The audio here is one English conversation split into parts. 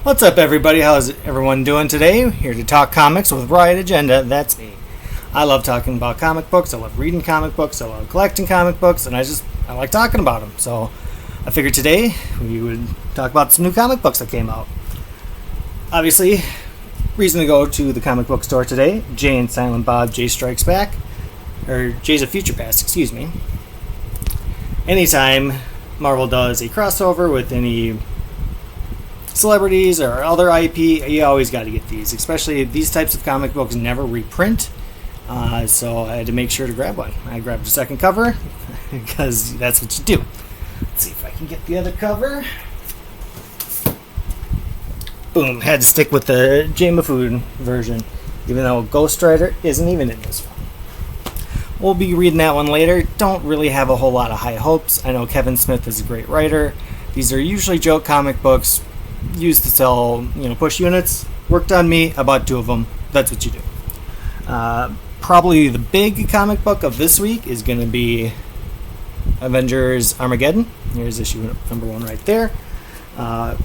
What's up, everybody? How's everyone doing today? Here to talk comics with Riot Agenda. That's me. I love talking about comic books. I love reading comic books. I love collecting comic books, and I like talking about them. So I figured today we would talk about some new comic books that came out. Obviously, reason to go to the comic book store today. Jay and Silent Bob, Jay Strikes Back, or Jay's a Future Past, excuse me. Anytime Marvel does a crossover with any celebrities or other IP, you always got to get these. Especially these types of comic books never reprint, so I had to make sure to grab one. I grabbed the second cover because that's what you do. Let's see if I can get the other cover. Boom! Had to stick with the Jay Mafood version, even though Ghost Rider isn't even in this one. We'll be reading that one later. Don't really have a whole lot of high hopes. I know Kevin Smith is a great writer. These are usually joke comic books used to sell, push units. Worked on me. I bought 2 of them. That's what you do. Probably the big comic book of this week is going to be Avengers Armageddon. Here's issue number 1 right there.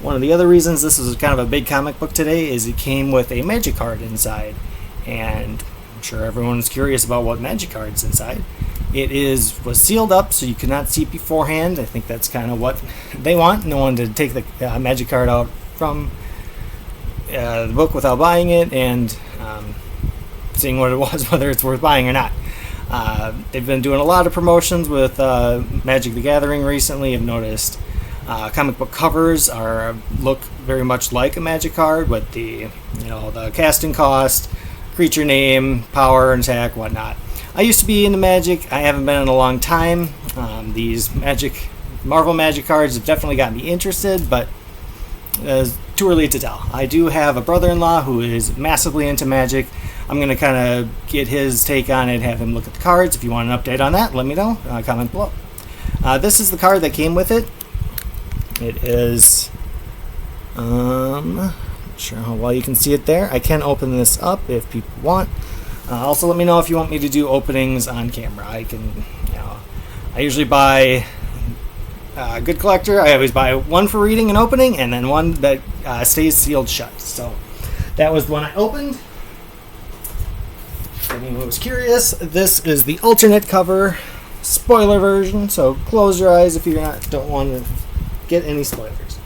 One of the other reasons this is kind of a big comic book today is it came with a magic card inside, and I'm sure everyone's curious about what magic card's inside. It was sealed up, so you could not see beforehand. I think that's kind of what they want. No one to take the magic card out from the book without buying it and seeing what it was, whether it's worth buying or not. They've been doing a lot of promotions with Magic the Gathering recently. I've noticed comic book covers look very much like a magic card with the casting cost, creature name, power, and attack, whatnot. I used to be into Magic. I haven't been in a long time. These Marvel Magic cards have definitely got me interested, but it's too early to tell. I do have a brother-in-law who is massively into Magic. I'm going to kind of get his take on it, have him look at the cards. If you want an update on that, let me know. Comment below. This is the card that came with it. It is... not sure how well you can see it there. I can open this up if people want. Also, let me know if you want me to do openings on camera. I usually buy Good Collector. I always buy one for reading and opening, and then one that stays sealed shut. So that was the one I opened. If anyone was curious, this is the alternate cover, spoiler version. So close your eyes if you don't want to get any spoilers.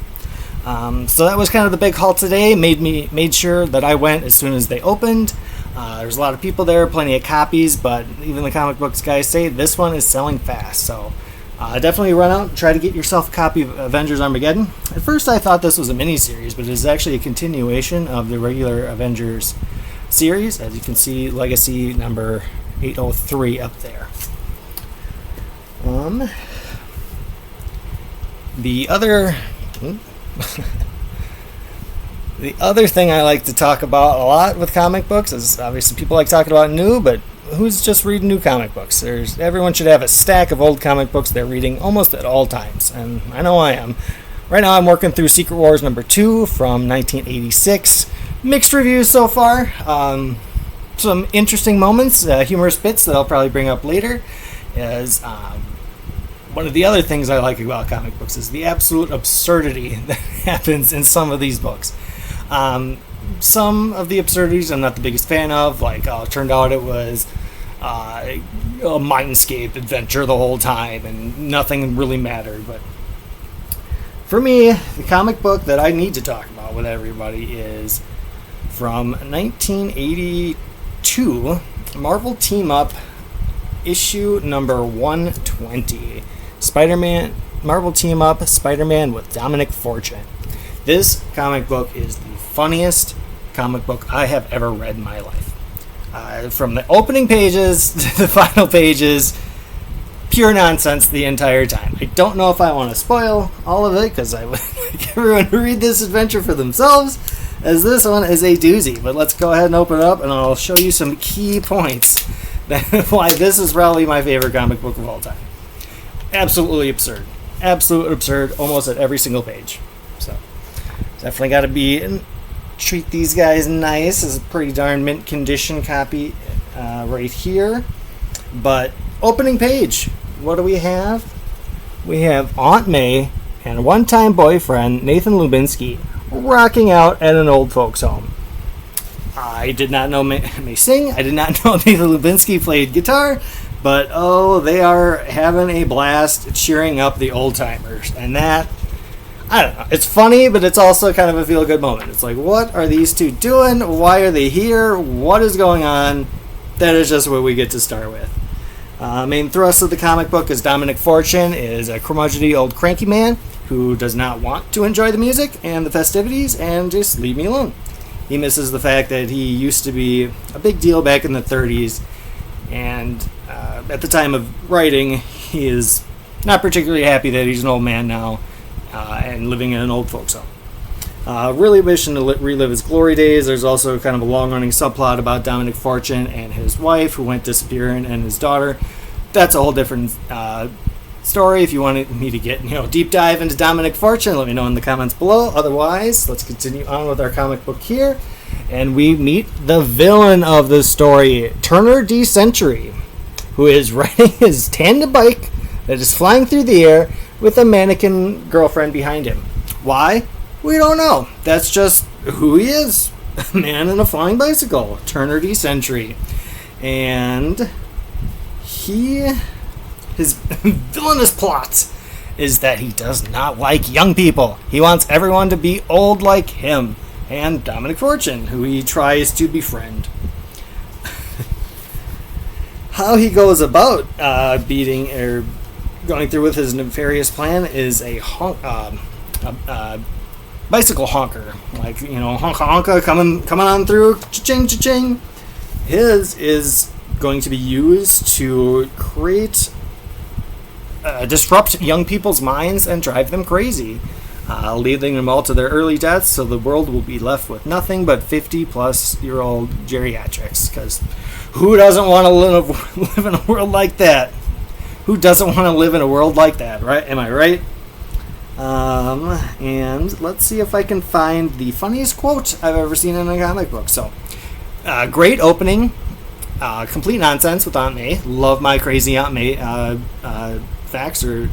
So that was kind of the big haul today. Made sure that I went as soon as they opened. There's a lot of people there, plenty of copies, but even the comic books guys say this one is selling fast. So definitely run out and try to get yourself a copy of Avengers Armageddon. At first I thought this was a mini-series, but it is actually a continuation of the regular Avengers series. As you can see, Legacy number 803 up there. The other thing I like to talk about a lot with comic books is obviously people like talking about new, but who's just reading new comic books? Everyone should have a stack of old comic books they're reading almost at all times, and I know I am. Right now I'm working through Secret Wars number 2 from 1986. Mixed reviews so far. Some interesting moments, humorous bits that I'll probably bring up later. One of the other things I like about comic books is the absolute absurdity that happens in some of these books. Some of the absurdities I'm not the biggest fan of, like it turned out it was a Mindscape adventure the whole time and nothing really mattered. But for me, the comic book that I need to talk about with everybody is from 1982, Marvel Team Up, issue number 120. Marvel Team Up, Spider-Man with Dominic Fortune. This comic book is the funniest comic book I have ever read in my life. From the opening pages to the final pages, pure nonsense the entire time. I don't know if I want to spoil all of it because I would like everyone to read this adventure for themselves, as this one is a doozy. But let's go ahead and open it up and I'll show you some key points that why this is probably my favorite comic book of all time. Absolutely absurd. Absolute absurd almost at every single page. So definitely got to treat these guys nice. This is a pretty darn mint condition copy right here. But opening page, what do we have? We have Aunt May and one-time boyfriend Nathan Lubinsky rocking out at an old folks' home. I did not know May sing. I did not know Nathan Lubinsky played guitar. But, oh, they are having a blast cheering up the old-timers. And that, I don't know, it's funny, but it's also kind of a feel-good moment. It's like, what are these two doing? Why are they here? What is going on? That is just what we get to start with. Main thrust of the comic book is Dominic Fortune is a curmudgeonly old cranky man who does not want to enjoy the music and the festivities and just leave me alone. He misses the fact that he used to be a big deal back in the 30s, and at the time of writing, he is not particularly happy that he's an old man now and living in an old folks home. Really wishing to relive his glory days. There's also kind of a long-running subplot about Dominic Fortune and his wife who went disappearing and his daughter. That's a whole different story. If you wanted me to get deep dive into Dominic Fortune, let me know in the comments below. Otherwise, let's continue on with our comic book here. And we meet the villain of the story, Turner D. Century, who is riding his tandem bike that is flying through the air with a mannequin girlfriend behind him. Why? We don't know. That's just who he is. A man in a flying bicycle, Turner D. Century. And his villainous plot is that he does not like young people. He wants everyone to be old like him and Dominic Fortune, who he tries to befriend. How he goes about beating or going through with his nefarious plan is a bicycle honker, like honka coming on through, cha-ching, cha-ching. His is going to be used to disrupt young people's minds and drive them crazy, leading them all to their early deaths, so the world will be left with nothing but 50-plus-year-old geriatrics, because who doesn't want to live in a world like that? Who doesn't want to live in a world like that, right? Am I right? And let's see if I can find the funniest quote I've ever seen in a comic book. So, great opening. Complete nonsense with Aunt May. Love my crazy Aunt May facts or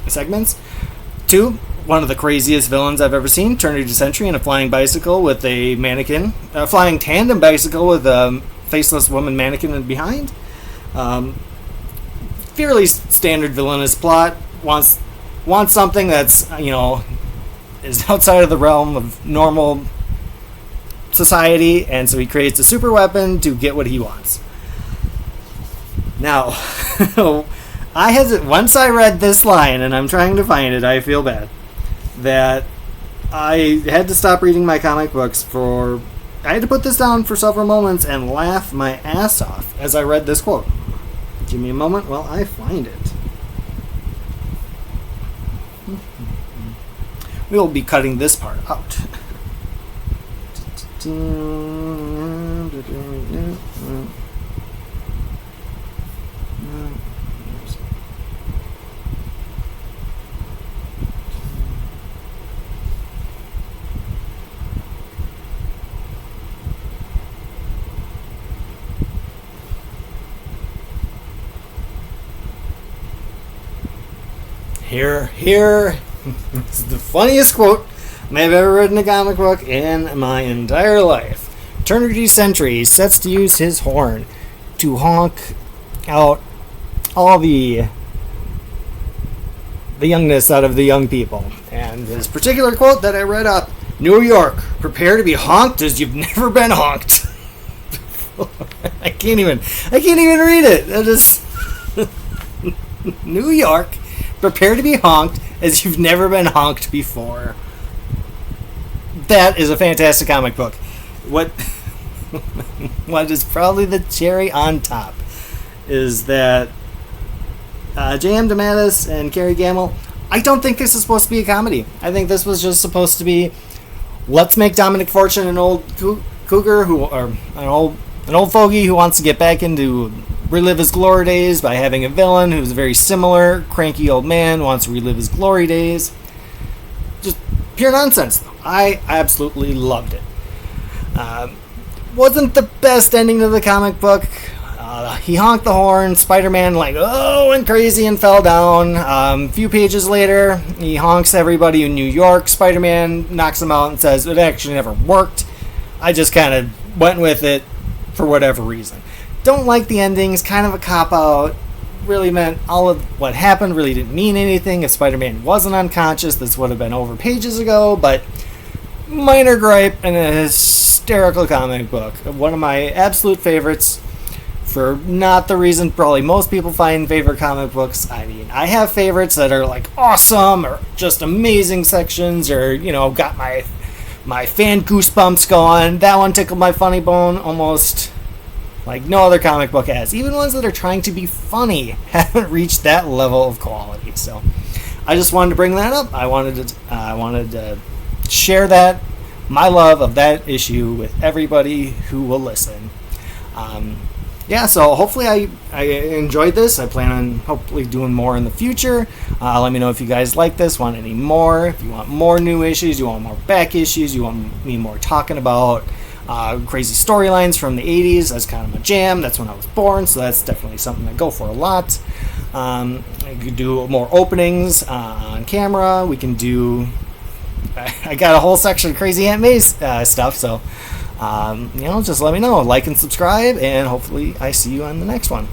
segments. 2, one of the craziest villains I've ever seen. Turner D. Century in a flying bicycle with a mannequin. A flying tandem bicycle with a faceless woman mannequin behind. Fairly standard villainous plot. Wants something that's, is outside of the realm of normal society, and so he creates a super weapon to get what he wants. Now, once I read this line, and I'm trying to find it, I feel bad, that I had to stop reading my comic books I had to put this down for several moments and laugh my ass off as I read this quote. Give me a moment while I find it. We will be cutting this part out. Here is the funniest quote I've ever read in a comic book in my entire life. Turner D. Century sets to use his horn to honk out all the youngness out of the young people. And this particular quote that I read up, New York, prepare to be honked as you've never been honked. I can't even read it. That is New York, prepare to be honked as you've never been honked before. That is a fantastic comic book. What is probably the cherry on top is that J.M. DeMatteis and Gary Gamble, I don't think this is supposed to be a comedy. I think this was just supposed to be, let's make Dominic Fortune an old cougar or an old fogey who wants to get back into relive his glory days by having a villain who's a very similar cranky old man, wants to relive his glory days. Just pure nonsense, though. I absolutely loved it. Wasn't the best ending to the comic book. He honked the horn. Spider-Man went crazy and fell down. A few pages later, he honks everybody in New York. Spider-Man knocks him out and says, it actually never worked. I just kind of went with it for whatever reason. Don't like the endings. Kind of a cop-out. Really meant all of what happened really didn't mean anything. If Spider-Man wasn't unconscious, this would have been over pages ago, but minor gripe in a hysterical comic book. One of my absolute favorites, for not the reason probably most people find favorite comic books. I mean, I have favorites that are awesome or just amazing sections, or got my fan goosebumps going. That one tickled my funny bone almost like no other comic book has. Even ones that are trying to be funny haven't reached that level of quality. So I just wanted to bring that up. I wanted to share that, my love of that issue, with everybody who will listen. So hopefully I enjoyed this. I plan on hopefully doing more in the future. Let me know if you guys like this, want any more. If you want more new issues, you want more back issues, you want me more talking about crazy storylines from the 80s. That's kind of my jam. That's when I was born, so that's definitely something I go for a lot. I could do more openings on camera. We can do... I got a whole section of Crazy Aunt May's stuff, so... just let me know. Like and subscribe, and hopefully I see you on the next one.